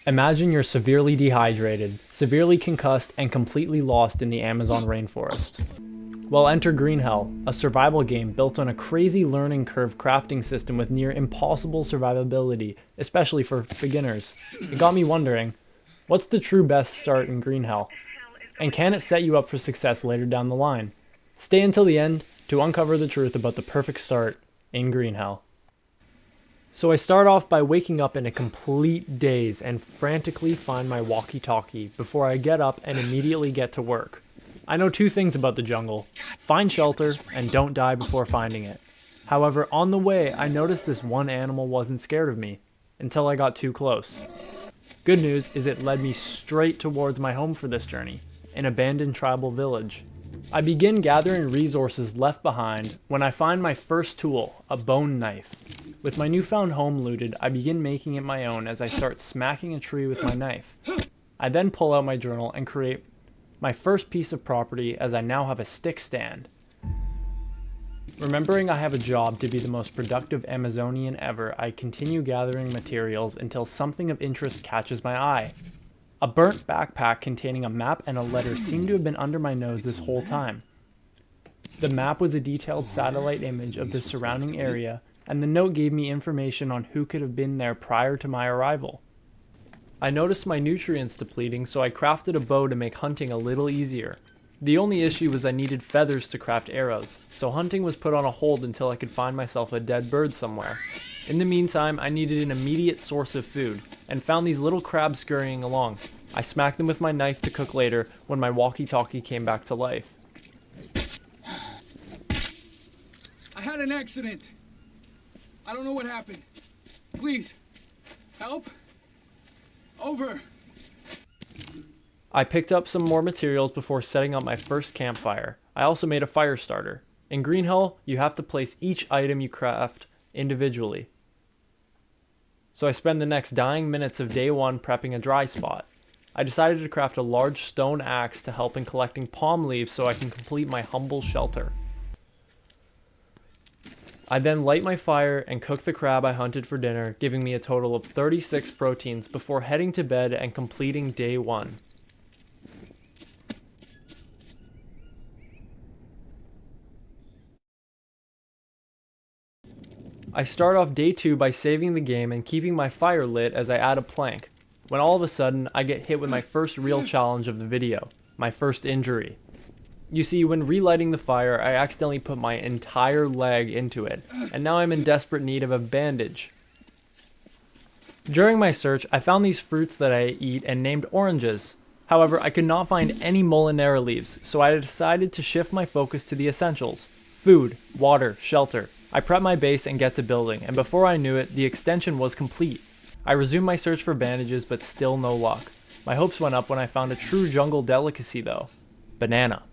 Imagine you're severely dehydrated, severely concussed, and completely lost in the Amazon rainforest. Well, enter Green Hell, a survival game built on a crazy learning curve crafting system with near impossible survivability, especially for beginners. It got me wondering, what's the true best start in Green Hell? And can it set you up for success later down the line? Stay until the end to uncover the truth about the perfect start in Green Hell. So I start off by waking up in a complete daze and frantically find my walkie-talkie before I get up and immediately get to work. I know two things about the jungle: find shelter and don't die before finding it. However, on the way I noticed this one animal wasn't scared of me until I got too close. Good news is it led me straight towards my home for this journey, an abandoned tribal village. I begin gathering resources left behind when I find my first tool, a bone knife. With my newfound home looted, I begin making it my own as I start smacking a tree with my knife. I then pull out my journal and create my first piece of property as I now have a stick stand. Remembering I have a job to be the most productive Amazonian ever, I continue gathering materials until something of interest catches my eye. A burnt backpack containing a map and a letter seemed to have been under my nose this whole time. The map was a detailed satellite image of the surrounding area, and the note gave me information on who could have been there prior to my arrival. I noticed my nutrients depleting, so I crafted a bow to make hunting a little easier. The only issue was I needed feathers to craft arrows, so hunting was put on a hold until I could find myself a dead bird somewhere. In the meantime, I needed an immediate source of food, and found these little crabs scurrying along. I smacked them with my knife to cook later when my walkie-talkie came back to life. I had an accident. I don't know what happened. Please, help. Over. I picked up some more materials before setting up my first campfire. I also made a fire starter. In Green Hell, you have to place each item you craft individually. So I spend the next dying minutes of day one prepping a dry spot. I decided to craft a large stone axe to help in collecting palm leaves so I can complete my humble shelter. I then light my fire and cook the crab I hunted for dinner, giving me a total of 36 proteins before heading to bed and completing day one. I start off day 2 by saving the game and keeping my fire lit as I add a plank, when all of a sudden I get hit with my first real challenge of the video, my first injury. You see, when relighting the fire, I accidentally put my entire leg into it, and now I'm in desperate need of a bandage. During my search, I found these fruits that I eat and named oranges. However, I could not find any molinera leaves, so I decided to shift my focus to the essentials: food, water, shelter. I prep my base and get to building, and before I knew it, the extension was complete. I resumed my search for bandages, but still no luck. My hopes went up when I found a true jungle delicacy though: banana.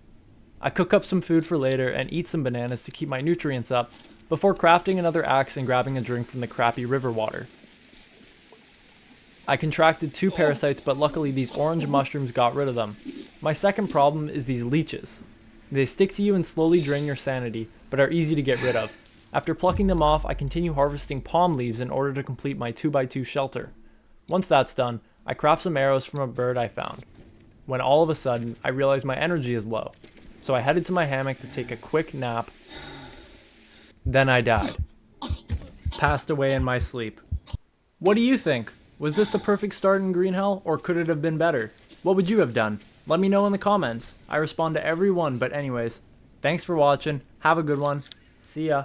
I cook up some food for later and eat some bananas to keep my nutrients up, before crafting another axe and grabbing a drink from the crappy river water. I contracted 2 parasites, but luckily these orange mushrooms got rid of them. My second problem is these leeches. They stick to you and slowly drain your sanity, but are easy to get rid of. After plucking them off, I continue harvesting palm leaves in order to complete my 2x2 shelter. Once that's done, I craft some arrows from a bird I found, when all of a sudden, I realize my energy is low. So I headed to my hammock to take a quick nap. Then I died. Passed away in my sleep. What do you think? Was this the perfect start in Green Hell, or could it have been better? What would you have done? Let me know in the comments. I respond to every one, but anyways, thanks for watching. Have a good one. See ya.